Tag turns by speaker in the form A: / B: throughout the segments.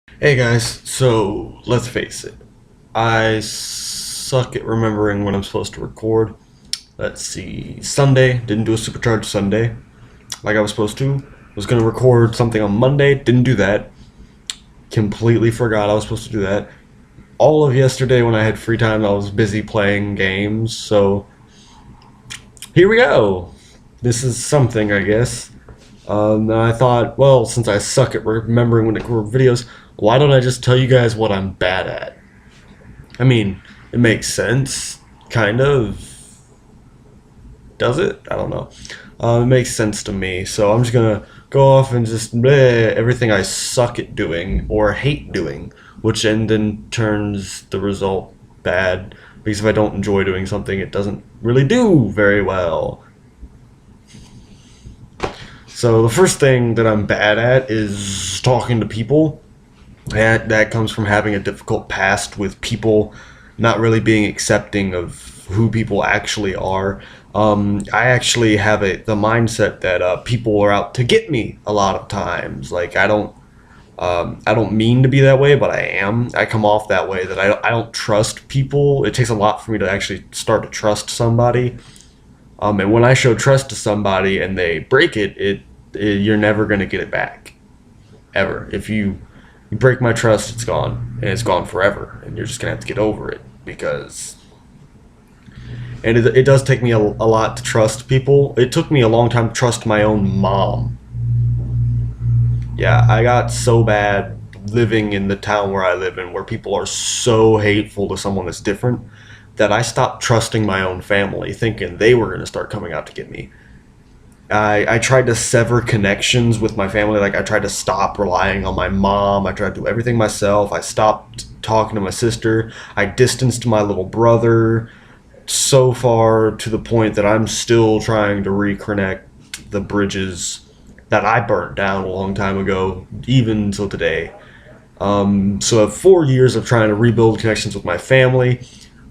A: Hey guys, so let's face it. I suck at remembering when I'm supposed to record. Let's see. Sunday, didn't do a supercharged Sunday like I was supposed to. Was gonna record something on Monday, didn't do that. Completely forgot I was supposed to do that. All of yesterday when I had free time, I was busy playing games, so here we go. This is something, I guess. And I thought, well, since I suck at remembering when to record videos, why don't I just tell you guys what I'm bad at? I mean, it makes sense, kind of. Does it? I don't know. It makes sense to me, so I'm just gonna go off and just bleh, everything I suck at doing or hate doing, which then turns the result bad because if I don't enjoy doing something, it doesn't really do very well. So the first thing that I'm bad at is talking to people. That comes from having a difficult past with people not really being accepting of who people actually are. I actually have the mindset that people are out to get me a lot of times. Like I don't mean to be that way, but I am. I come off that way that I don't trust people. It takes a lot for me to actually start to trust somebody. And when I show trust to somebody and they break it you're never gonna get it back ever. If you break my trust, it's gone, and it's gone forever, and you're just gonna have to get over it because. And it does take me a lot to trust people. It took me a long time to trust my own mom. Yeah, I got so bad living in the town where I live in, where people are so hateful to someone that's different, that I stopped trusting my own family, thinking they were gonna start coming out to get me. I tried to sever connections with my family. Like I tried to stop relying on my mom. I tried to do everything myself. I stopped talking to my sister. I distanced my little brother so far to the point that I'm still trying to reconnect the bridges that I burnt down a long time ago, even until today. So I have 4 years of trying to rebuild connections with my family.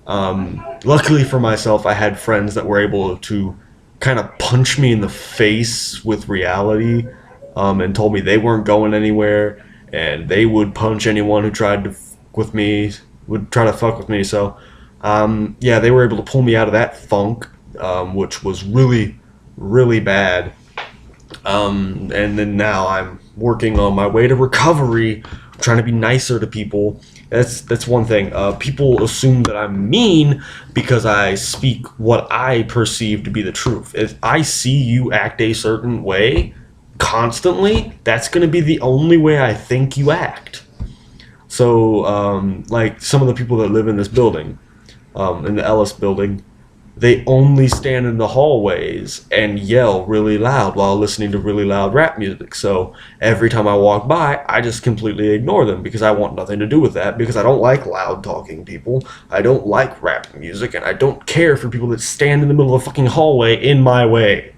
A: Luckily for myself, I had friends that were able to kind of punch me in the face with reality, and told me they weren't going anywhere and they would punch anyone who tried to with me, would try to fuck with me. So, yeah, they were able to pull me out of that funk, which was really, really bad. And then now I'm working on my way to recovery, trying to be nicer to people. That's one thing. People assume that I'm mean because I speak what I perceive to be the truth. If I see you act a certain way constantly, that's going to be the only way I think you act. So, like some of the people that live in this building, in the Ellis building, they only stand in the hallways and yell really loud while listening to really loud rap music. So every time I walk by, I just completely ignore them because I want nothing to do with that because I don't like loud talking people. I don't like rap music and I don't care for people that stand in the middle of a fucking hallway in my way.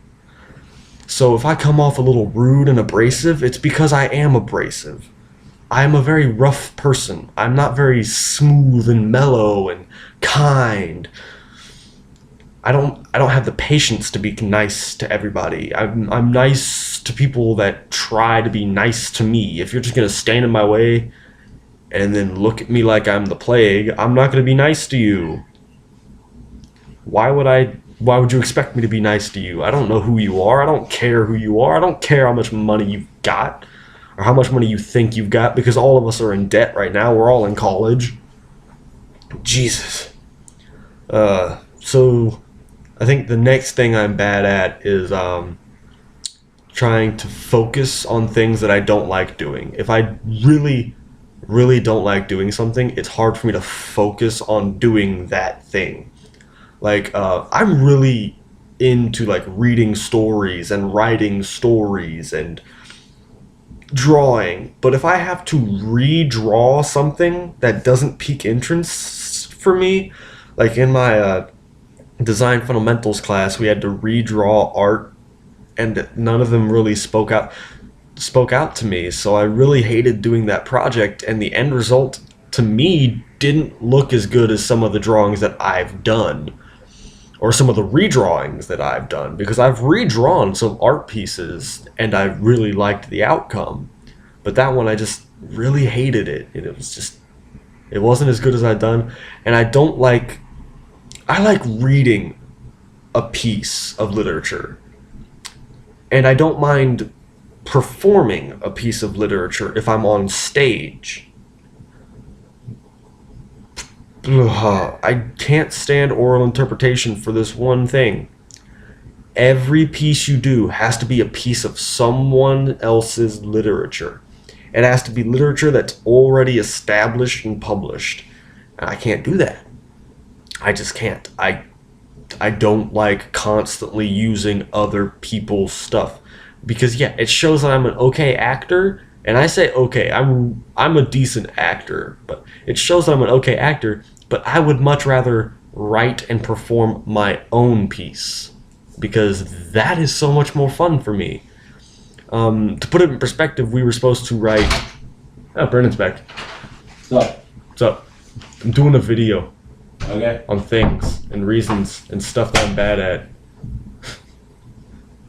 A: So if I come off a little rude and abrasive, it's because I am abrasive. I'm a very rough person. I'm not very smooth and mellow and kind. I don't have the patience to be nice to everybody. I'm nice to people that try to be nice to me. If you're just gonna stand in my way and then look at me like I'm the plague, I'm not gonna be nice to you. Why would you expect me to be nice to you? I don't know who you are. I don't care who you are. I don't care how much money you've got or how much money you think you've got because all of us are in debt right now. We're all in college. Jesus. So I think the next thing I'm bad at is trying to focus on things that I don't like doing. If I really, really don't like doing something, it's hard for me to focus on doing that thing. Like I'm really into like reading stories and writing stories and drawing, but if I have to redraw something that doesn't pique interest for me, like in my design fundamentals class, we had to redraw art, and none of them really spoke out to me. So I really hated doing that project, and the end result to me didn't look as good as some of the drawings that I've done or some of the redrawings that I've done because I've redrawn some art pieces and I really liked the outcome. But that one I just really hated it. And it wasn't as good as I'd done. And I like reading a piece of literature. And I don't mind performing a piece of literature if I'm on stage. Ugh, I can't stand oral interpretation for this one thing. Every piece you do has to be a piece of someone else's literature. It has to be literature that's already established and published. And I can't do that. I just can't. I don't like constantly using other people's stuff because yeah, it shows that I'm an okay actor, and I say okay, I'm a decent actor, but it shows that I'm an okay actor, but I would much rather write and perform my own piece because that is so much more fun for me. To put it in perspective, we were supposed to write. Oh, Brennan's back. What's up? I'm doing a video.
B: Okay.
A: On things and reasons and stuff that I'm bad at.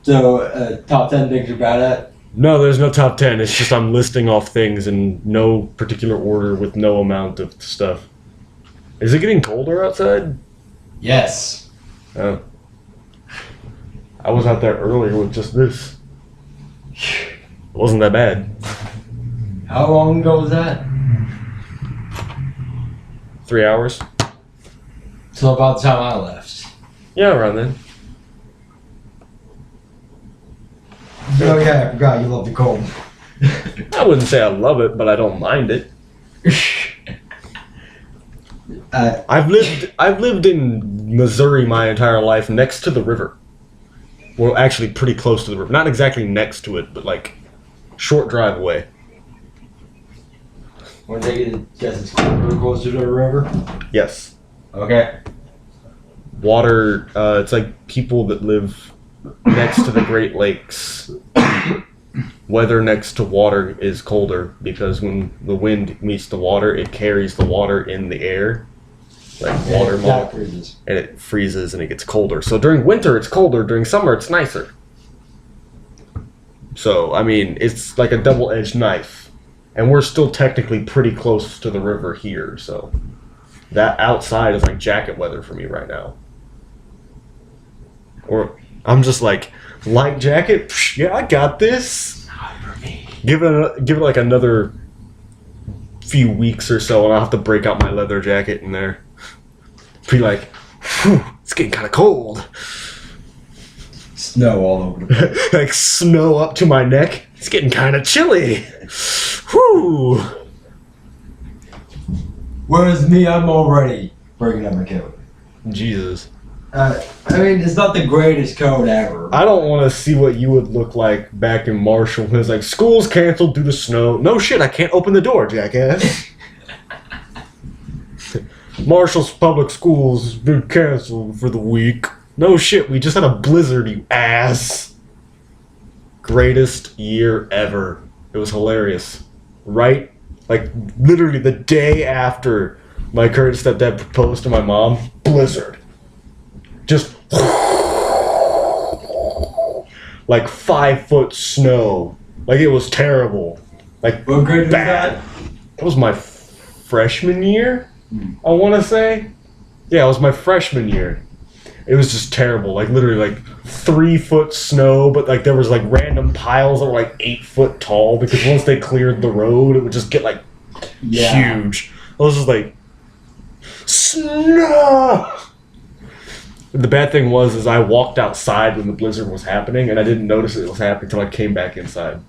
B: So, top 10 things you're bad at?
A: No, there's no top 10. It's just I'm listing off things in no particular order with no amount of stuff. Is it getting colder outside?
B: Yes.
A: Oh. I was out there earlier with just this. It wasn't that bad.
B: How long ago was that?
A: 3 hours?
B: Till about the time I left.
A: Yeah, around then.
B: Oh yeah, I forgot you love the cold.
A: I wouldn't say I love it, but I don't mind it. I've lived in Missouri my entire life next to the river. Well, actually pretty close to the river. Not exactly next to it, but like short drive away.
B: When they guess it's closer to the river?
A: Yes.
B: Okay.
A: Water, it's like people that live next to the Great Lakes. Weather next to water is colder because when the wind meets the water, it carries the water in the air. Like water molecules. And it freezes and it gets colder. So during winter it's colder, during summer it's nicer. So, I mean, it's like a double-edged knife. And we're still technically pretty close to the river here, so that outside is like jacket weather for me right now. Or I'm just like, light jacket? Psh, yeah, I got this.
B: Not for me.
A: Give it like another few weeks or so, and I'll have to break out my leather jacket in there. Be like, whew, it's getting kind of cold.
B: Snow all over the place.
A: Like snow up to my neck. It's getting kind of chilly. Whew.
B: Whereas me, I'm already breaking up my coat.
A: Jesus.
B: I mean, it's not the greatest coat ever.
A: I don't want to see what you would look like back in Marshall when it's like, school's canceled due to snow. No shit, I can't open the door, jackass. Marshall's public schools been canceled for the week. No shit, we just had a blizzard, you ass. Greatest year ever. It was hilarious. Right? Like, literally the day after my current stepdad proposed to my mom, blizzard. Just like 5 foot snow. Like it was terrible. Like
B: What grade was
A: bad.
B: that?
A: It was my freshman year, I want to say. Yeah, it was my freshman year. It was just terrible. Like literally like 3 foot snow, but like there was like random piles that were like 8 foot tall because once they cleared the road, it would just get like huge. I was just like, snow. The bad thing was I walked outside when the blizzard was happening, and I didn't notice it was happening until I came back inside.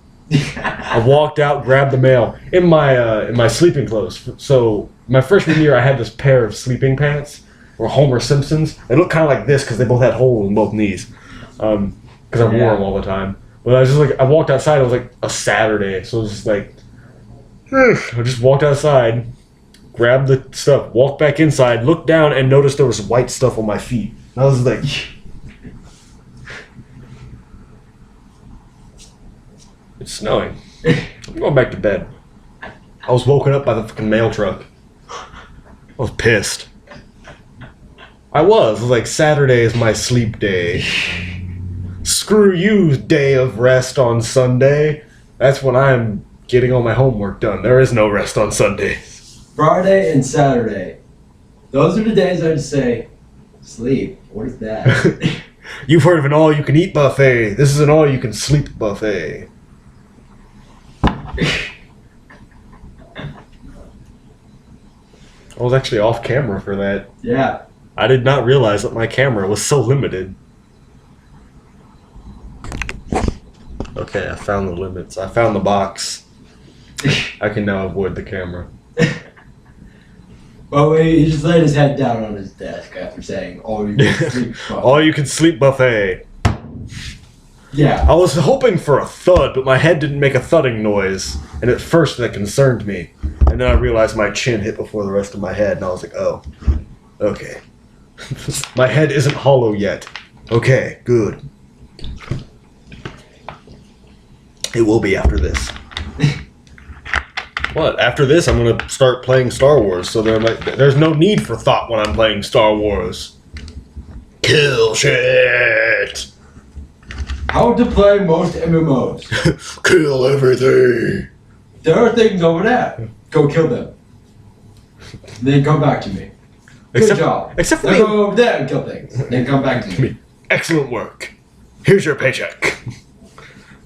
A: I walked out, grabbed the mail in my sleeping clothes. So my freshman year, I had this pair of sleeping pants, or Homer Simpsons. They looked kind of like this because they both had holes in both knees, because I wore them all the time. But I was just like, I walked outside. It was like a Saturday, so it was just like, I just walked outside, grabbed the stuff, walked back inside, looked down, and noticed there was white stuff on my feet. I was like, it's snowing. I'm going back to bed. I was woken up by the fucking mail truck. I was pissed. I was like, Saturday is my sleep day. Screw you, day of rest on Sunday. That's when I'm getting all my homework done. There is no rest on Sundays.
B: Friday and Saturday. Those are the days I just say, sleep. What is that?
A: You've heard of an all-you-can-eat buffet. This is an all-you-can-sleep buffet. I was actually off camera for that.
B: Yeah.
A: I did not realize that my camera was so limited. Okay, I found the limits. I found the box. I can now avoid the camera.
B: Well, he just laid his head down on his desk after saying, "Oh, you can sleep."
A: All-you-can-sleep buffet.
B: Yeah.
A: I was hoping for a thud, but my head didn't make a thudding noise. And at first that concerned me. And then I realized my chin hit before the rest of my head, and I was like, oh, okay. My head isn't hollow yet. Okay, good. It will be after this. What? After this, I'm going to start playing Star Wars, so there's no need for thought when I'm playing Star Wars. Kill shit!
B: How to play most MMOs.
A: Kill everything!
B: There are things over there. Go kill them. Then come back to me. Good job.
A: Except for
B: then
A: me.
B: go over there and kill things. Then come back to me.
A: Excellent work. Here's your paycheck.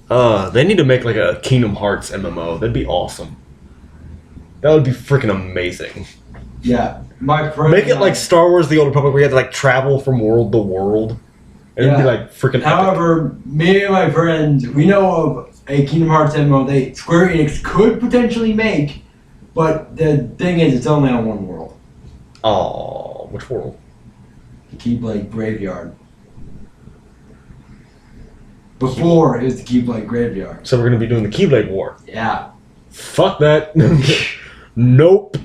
A: They need to make like a Kingdom Hearts MMO. That'd be awesome. That would be freaking amazing.
B: Yeah. My friend.
A: Make it like Star Wars: The Old Republic, where you have to like travel from world to world. It'd be like freaking epic.
B: However, me and my friends, we know of a Kingdom Hearts MMO that Square Enix could potentially make, but the thing is, it's only on one world.
A: Oh, which world?
B: The Keyblade Graveyard. Before it was the Keyblade Graveyard.
A: So we're gonna be doing the Keyblade War.
B: Yeah.
A: Fuck that. Nope.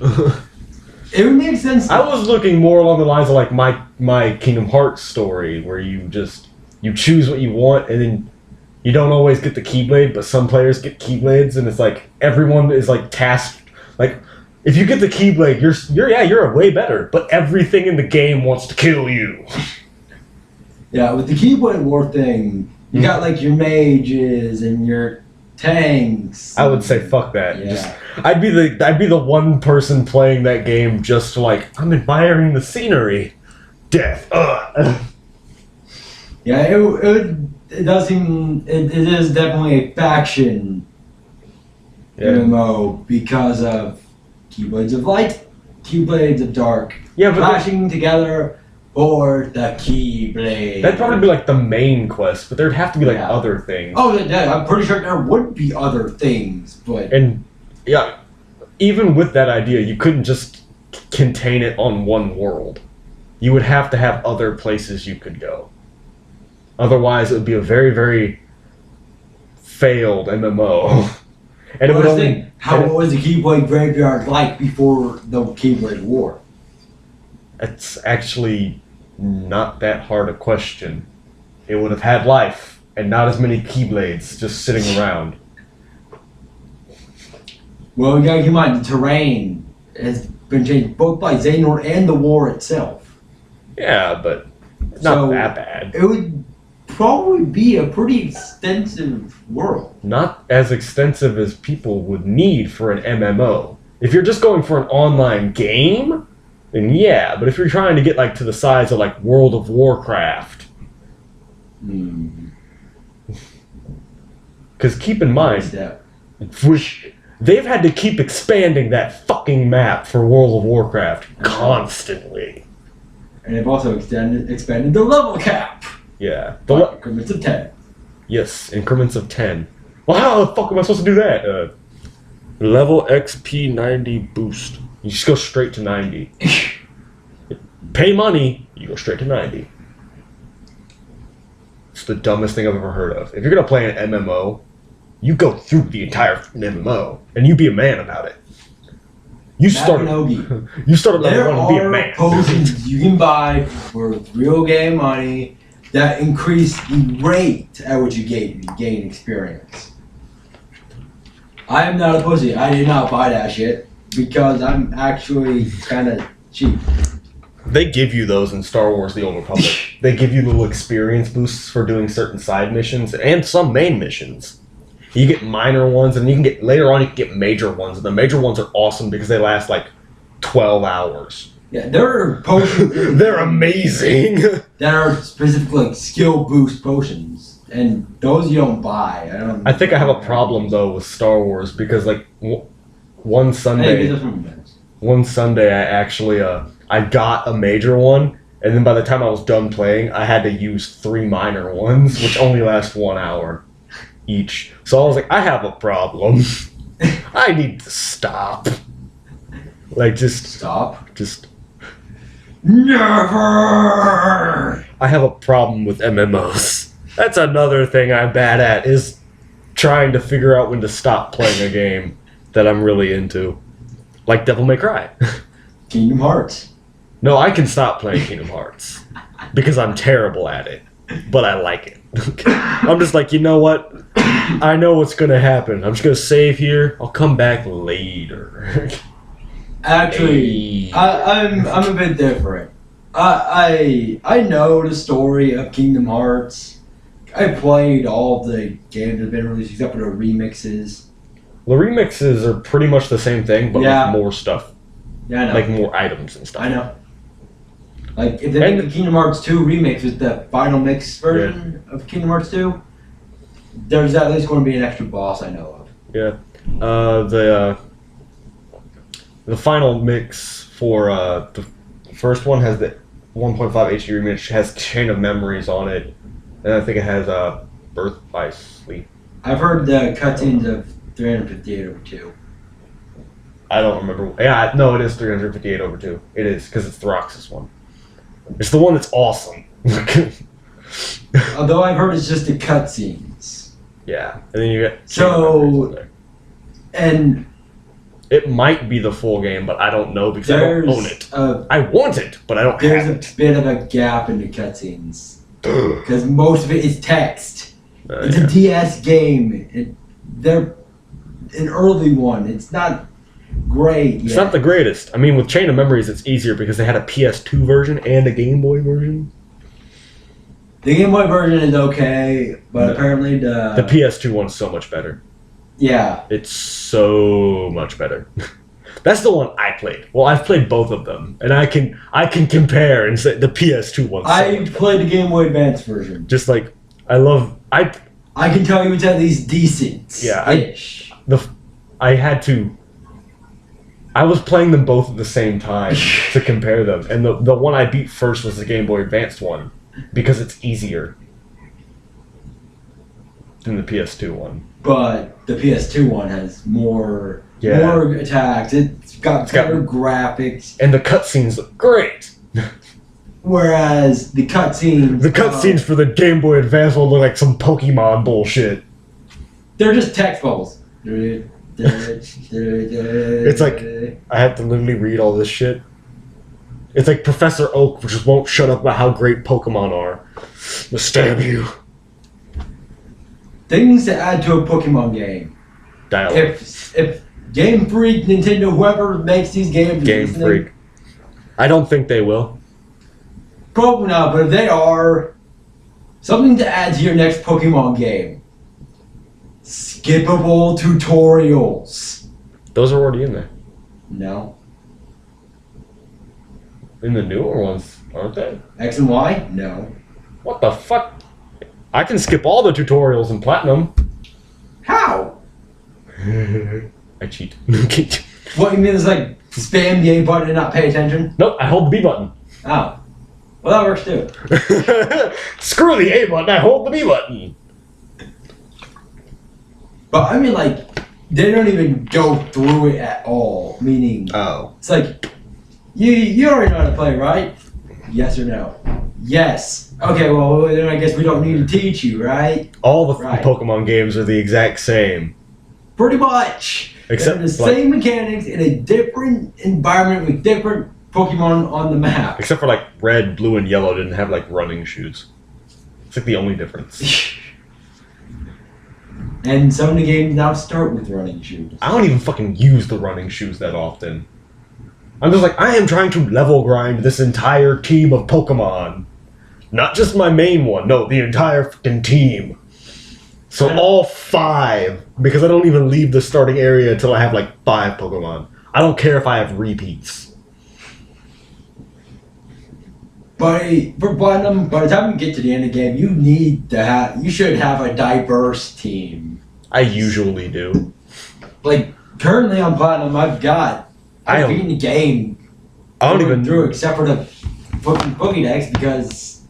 B: It would make sense.
A: I was looking more along the lines of like my Kingdom Hearts story, where you choose what you want, and then you don't always get the Keyblade, but some players get Keyblades, and it's like everyone is like tasked. Like if you get the Keyblade, you're way better, but everything in the game wants to kill you.
B: Yeah, with the Keyblade War thing, you got like your mages and your tanks.
A: I would say fuck that.
B: Yeah.
A: I'd be the one person playing that game just to like, I'm admiring the scenery. Death. Ugh.
B: Yeah, it does seem it is definitely a faction MMO because of Keyblades of Light, Keyblades of Dark,
A: Yeah, but
B: clashing together for the Keyblade.
A: that'd probably be like the main quest, but there'd have to be like
B: Yeah.
A: other things.
B: Oh, yeah, I'm pretty sure there would be other things, but
A: And yeah, even with that idea, you couldn't just contain it on one world. You would have to have other places you could go. Otherwise, it would be a very, very failed MMO. And it would only.
B: What was the Keyblade Graveyard like before the Keyblade War?
A: It's actually not that hard a question. It would have had life and not as many Keyblades just sitting around.
B: Well, you gotta keep in mind, the terrain has been changed both by Xehanort and the war itself.
A: Yeah, but it's not
B: So,
A: that bad.
B: It would probably be a pretty extensive world.
A: Not as extensive as people would need for an MMO. If you're just going for an online game, then yeah, but if you're trying to get like to the size of like World of Warcraft, because keep in mind, they've had to keep expanding that fucking map for World of Warcraft constantly.
B: And they've also expanded the level cap.
A: Yeah.
B: By increments of 10.
A: Yes, increments of 10. Well, how the fuck am I supposed to do that? Level XP 90 boost. You just go straight to 90. Pay money, you go straight to 90. It's the dumbest thing I've ever heard of. If you're going to play an MMO, you go through the entire MMO, and you be a man about it. You start at level 1 and be a man.
B: There are potions you can buy for real game money that increase the rate at which you gain experience. I am not a pussy. I did not buy that shit because I'm actually kind of cheap.
A: They give you those in Star Wars: The Old Republic. They give you little experience boosts for doing certain side missions and some main missions. You get minor ones, and you can get later on. You can get major ones, and the major ones are awesome because they last like 12 hours.
B: Yeah, there are potions.
A: They're amazing.
B: That are specifically like skill boost potions, and those you don't buy.
A: I think I have a problem though with Star Wars because like one
B: Hey,
A: Sunday,
B: get this from Vince.
A: I actually I got a major one, and then by the time I was done playing, I had to use 3 minor ones, which only last 1 hour each. So I was like, I have a problem. I need to stop. Like
B: Stop.
A: just.
B: Never.
A: I have a problem with MMOs. That's another thing I'm bad at is trying to figure out when to stop playing a game that I'm really into. Like Devil May Cry.
B: Kingdom Hearts.
A: No, I can stop playing Kingdom Hearts because I'm terrible at it, but I like it. I'm just like, you know what? I know what's gonna happen. I'm just gonna save here. I'll come back later.
B: Actually,
A: Hey.
B: I'm a bit different. I know the story of Kingdom Hearts. I played all of the games that have been released except for the remixes.
A: The remixes are pretty much the same thing, but
B: Yeah.
A: with more stuff,
B: Yeah, I know.
A: like more items and stuff.
B: I know. Like if they make the Kingdom Hearts 2 remix with the final mix version of Kingdom Hearts 2, there's at least going to be an extra boss I know of.
A: Yeah. The final mix for the first one has the 1.5 HD remix, has Chain of Memories on it, and I think it has Birth by Sleep.
B: I've heard the cutscenes of 358/2.
A: I don't remember. Yeah, no, it is 358/2. It is, because it's the Roxas one. It's the one that's awesome.
B: Although I've heard it's just the cutscenes.
A: Yeah, and then you get
B: So-
A: Chain of Memories in there.
B: And
A: It might be the full game, but I don't know because I
B: there's
A: don't own it.
B: a
A: I want it, but I don't
B: there's
A: have
B: a
A: it.
B: bit of a gap in the cutscenes because most of it is text. It's
A: Yeah.
B: a DS game. They're an early one. It's not great yet.
A: It's not the greatest. I mean, with Chain of Memories, it's easier because they had a PS2 version and a Game Boy version.
B: The Game Boy version is okay, but
A: No.
B: apparently
A: The PS2 one's so much better.
B: yeah.
A: It's so much better. That's the one I played. Well, I've played both of them, and I can compare and say the PS2 one's so
B: I
A: much better.
B: played the Game Boy Advance version.
A: Just like I
B: I can tell you it's at least decent.
A: Yeah,
B: Ish.
A: I had to. I was playing them both at the same time to compare them, and the one I beat first was the Game Boy Advanced one because it's easier than the PS2 one.
B: But the PS2 one has more
A: Yeah.
B: more attacks. It's got
A: got-
B: better graphics.
A: And the cutscenes look great.
B: Whereas the cutscenes,
A: The cutscenes for the Game Boy Advance one look like some Pokemon bullshit.
B: they're just text bubbles.
A: It's like I have to literally read all this shit. It's like Professor Oak just won't shut up about how great Pokemon are. I'll stab you.
B: things to add to a Pokemon game.
A: Dialogue.
B: If Game Freak, Nintendo, whoever makes these games, is
A: Game
B: listening,
A: Freak. I don't think they will.
B: probably not. But if they are, something to add to your next Pokemon game. Skippable tutorials.
A: Those are already in there.
B: No.
A: In the newer ones, aren't they?
B: X and Y? No.
A: What the fuck? I can skip all the tutorials in Platinum.
B: How?
A: I cheat.
B: What you mean is like spam the A button and not pay attention?
A: Nope, I hold the B button.
B: Oh. Well, that works too.
A: Screw the A button, I hold the B button.
B: But I mean, like, they don't even go through it at all. Meaning,
A: Oh.
B: it's like, you already know how to play, right? Yes or no? Yes. Okay, well, then I guess we don't need to teach you, right?
A: All the
B: Right.
A: Pokemon games are the exact same.
B: Pretty much.
A: Except,
B: They're the
A: like-
B: same mechanics in a different environment with different Pokemon on the map.
A: Except for like red, blue, and yellow didn't have like running shoes. It's like the only difference.
B: And some of the games now start with running shoes.
A: I don't even fucking use the running shoes that often. I'm just like, I am trying to level grind this entire team of Pokemon. Not just my main one, no, the entire fucking team. So all 5, because I don't even leave the starting area until I have like 5 Pokemon. I don't care if I have repeats.
B: But for Platinum, by the time you get to the end of the game, you should have a diverse team.
A: I usually do.
B: Like currently on Platinum, I've beaten the game.
A: I don't even
B: through except for the fucking Pokédex because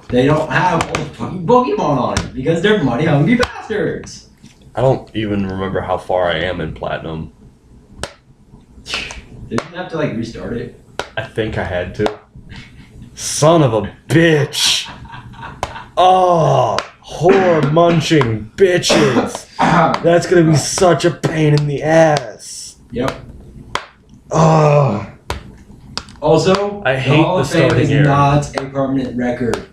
B: they don't have all the fucking Pokemon on it because they're money hungry bastards.
A: I don't even remember how far I am in Platinum.
B: Didn't you have to like restart it?
A: I think I had to. Son of a bitch! Oh, whore munching bitches! That's gonna be such a pain in the ass.
B: Yep.
A: Oh.
B: Also,
A: I
B: the
A: hate
B: Hall
A: the
B: of Fame
A: starting
B: is
A: area.
B: not a permanent record.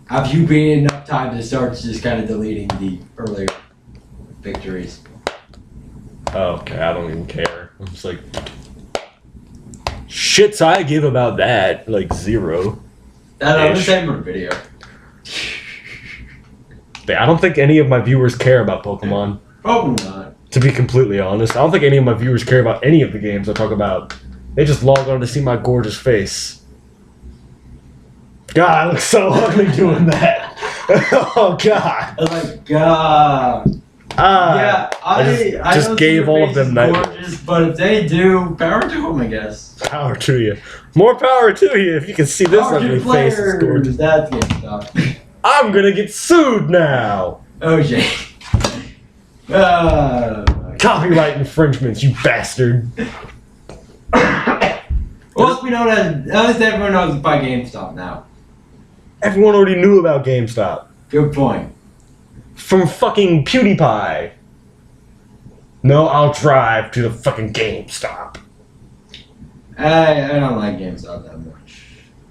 B: Have you been enough time to start just kind of deleting the earlier victories?
A: Okay, I don't even care. I'm just like, shits I give about that, like 0.
B: I'm the
A: Ish.
B: same for the video.
A: I don't think any of my viewers care about Pokemon.
B: Probably not.
A: To be completely honest, I don't think any of my viewers care about any of the games I talk about. They just log on to see my gorgeous face. God, I look so ugly doing that. Oh God.
B: I'm like, God. Yeah, I
A: just
B: don't
A: gave
B: think
A: all
B: your
A: of them
B: face is
A: nightmares.
B: gorgeous, but if they do, power to them, I guess.
A: Power to you. More power to you if you can see this
B: Power to
A: ugly face. It's gorgeous.
B: That's good stuff.
A: I'm gonna get sued now.
B: Oh shit.
A: Copyright infringements, you bastard.
B: Well, we know that at least everyone knows it's by GameStop now.
A: Everyone already knew about GameStop.
B: Good point.
A: From fucking PewDiePie. No, I'll drive to the fucking GameStop.
B: I don't like GameStop that much.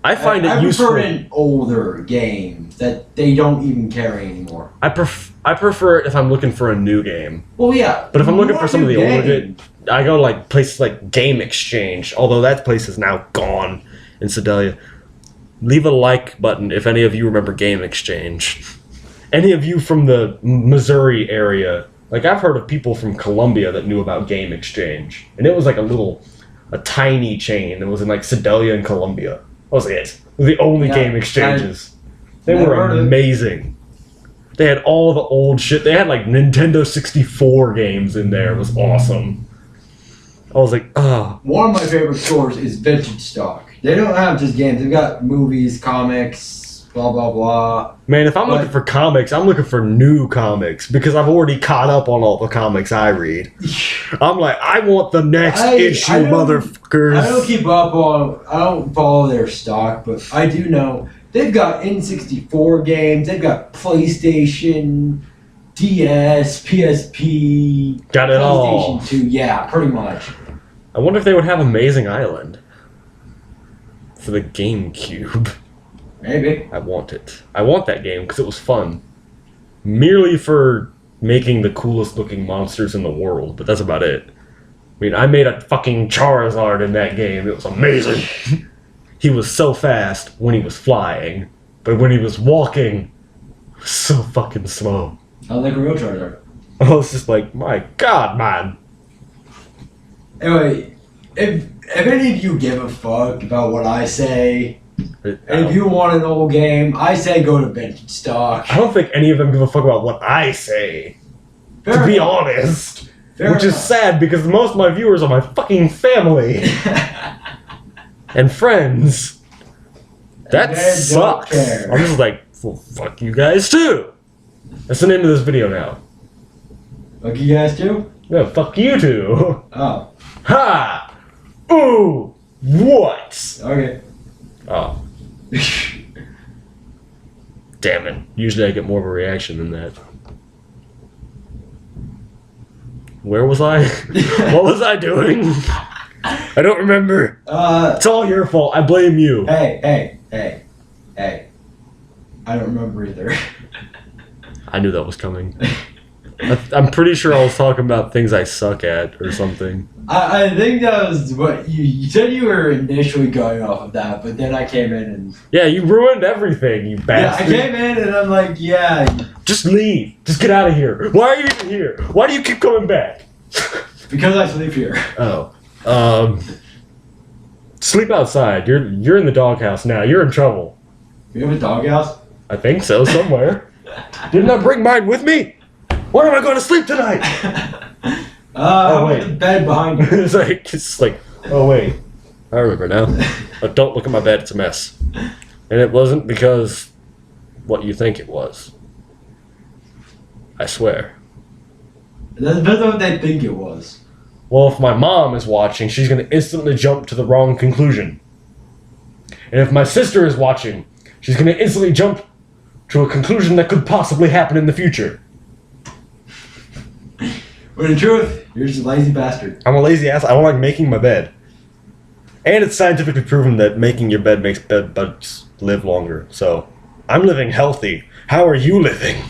A: I find
B: I
A: it useful.
B: prefer an older games that they don't even carry anymore.
A: I prefer it if I'm looking for a new game.
B: Well, yeah.
A: But if I'm looking
B: more
A: for some of the
B: new
A: older
B: games.
A: I go like places like Game Exchange, although that place is now gone in Sedalia. Leave a like button if any of you remember Game Exchange. Any of you from the Missouri area. Like, I've heard of people from Columbia that knew about Game Exchange. And it was like a tiny chain. It was in like Sedalia and Columbia. That was it. It was the only
B: Yeah,
A: Game Exchanges. They
B: never
A: were
B: heard of it.
A: amazing. They had all the old shit. They had like Nintendo 64 games in there. It was awesome. I was like, oh.
B: One of my favorite stores is Vintage Stock. They don't have just games. They've got movies, comics, blah, blah, blah.
A: Man, if I'm
B: But-
A: looking for comics, I'm looking for new comics because I've already caught up on all the comics I read. I'm like, I want the next issue,
B: I don't-
A: motherfuckers.
B: I don't keep up on, I don't follow their stock, but I do know they've got N64 games, they've got PlayStation, DS, PSP,
A: Got it all.
B: PlayStation 2, yeah, pretty much.
A: I wonder if they would have Amazing Island for the GameCube.
B: Maybe.
A: I want it. I want that game because it was fun. Merely for making the coolest looking monsters in the world, but that's about it. I mean, I made a fucking Charizard in that game. It was amazing. He was so fast when he was flying, but when he was walking, he was so fucking slow.
B: I like a real Charizard.
A: I was just like, my God, man.
B: Anyway, if any of you give a fuck about what I say, and if
A: I
B: you want an old game, I say go to Vintage Stock.
A: don't think any of them give a fuck about what I say,
B: Fair
A: to be
B: enough.
A: honest.
B: Fair
A: Which is
B: enough.
A: sad because most of my viewers are my fucking family and friends. That
B: And they don't
A: sucks.
B: care.
A: I'm just like, well, fuck you guys too. That's the name of this video now.
B: Fuck you guys too?
A: Yeah, fuck you too.
B: Oh,
A: Ha! Ooh! What?
B: okay.
A: Oh, damn it. Usually I get more of a reaction than that. Where was I? What was I doing? I don't remember. It's all your fault. I blame you.
B: Hey. I don't remember either.
A: I knew that was coming. I'm pretty sure I was talking about things I suck at or something.
B: I think that was what you said you were initially going off of that, but then I came in and
C: Yeah, you ruined everything, you
B: yeah, I
C: bastard.
B: came in and I'm like, yeah,
C: Just leave. Just get out of here. Why are you even here? Why do you keep coming back?
B: because I sleep here.
C: Oh. Sleep outside. You're in the doghouse now. You're in trouble.
B: We have a doghouse.
C: I think so, somewhere. Didn't I bring mine with me? Where am I going to sleep tonight?
B: How
C: wait.
B: about the bed behind you?
C: it's like, oh wait, I remember now. But don't look at my bed; it's a mess. And it wasn't because what you think it was. I swear.
B: That depends on what they think it was.
C: Well, if my mom is watching, she's gonna instantly jump to the wrong conclusion. And if my sister is watching, she's gonna instantly jump to a conclusion that could possibly happen in the future.
B: But in truth, you're just a lazy bastard.
A: I'm a lazy ass. I don't like making my bed. And it's scientifically proven that making your bed makes bed bugs live longer. So I'm living healthy. How are you living?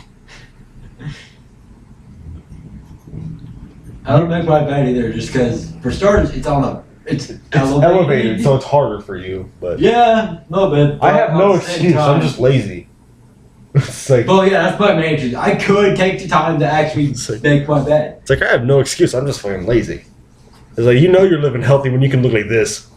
B: I don't make my bed either, just because for starters, it's
A: Elevated, so it's harder for you. But
B: yeah, a little bit.
A: I have
B: but
A: no
B: at the same
A: excuse. I'm
B: time-
A: just lazy. It's like
B: Well, yeah, that's my main issue. I could take the time to actually
A: Sick.
B: make my bed.
A: it's like I have no excuse. I'm just fucking lazy. It's like you're living healthy when you can look like this.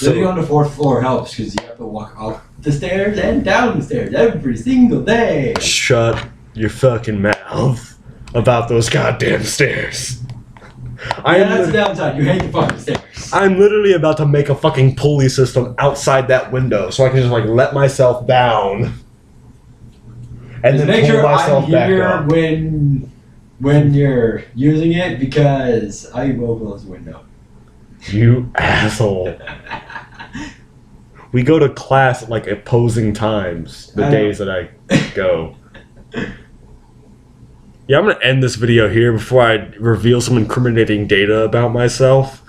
B: Living on the fourth floor helps because you have to walk up the stairs and down the stairs every single day.
A: Shut your fucking mouth about those goddamn stairs.
B: Yeah, that's the downside. You hate the fucking stairs.
A: I'm literally about to make a fucking pulley system outside that window so I can just like let myself down and
B: Just
A: then
B: make
A: pull
B: sure I'm
A: myself back
B: here
A: up.
B: when you're using it because I will close the window.
A: You asshole. We go to class at like opposing times the
B: I know.
A: days that I go. Yeah, I'm gonna end this video here before I reveal some incriminating data about myself.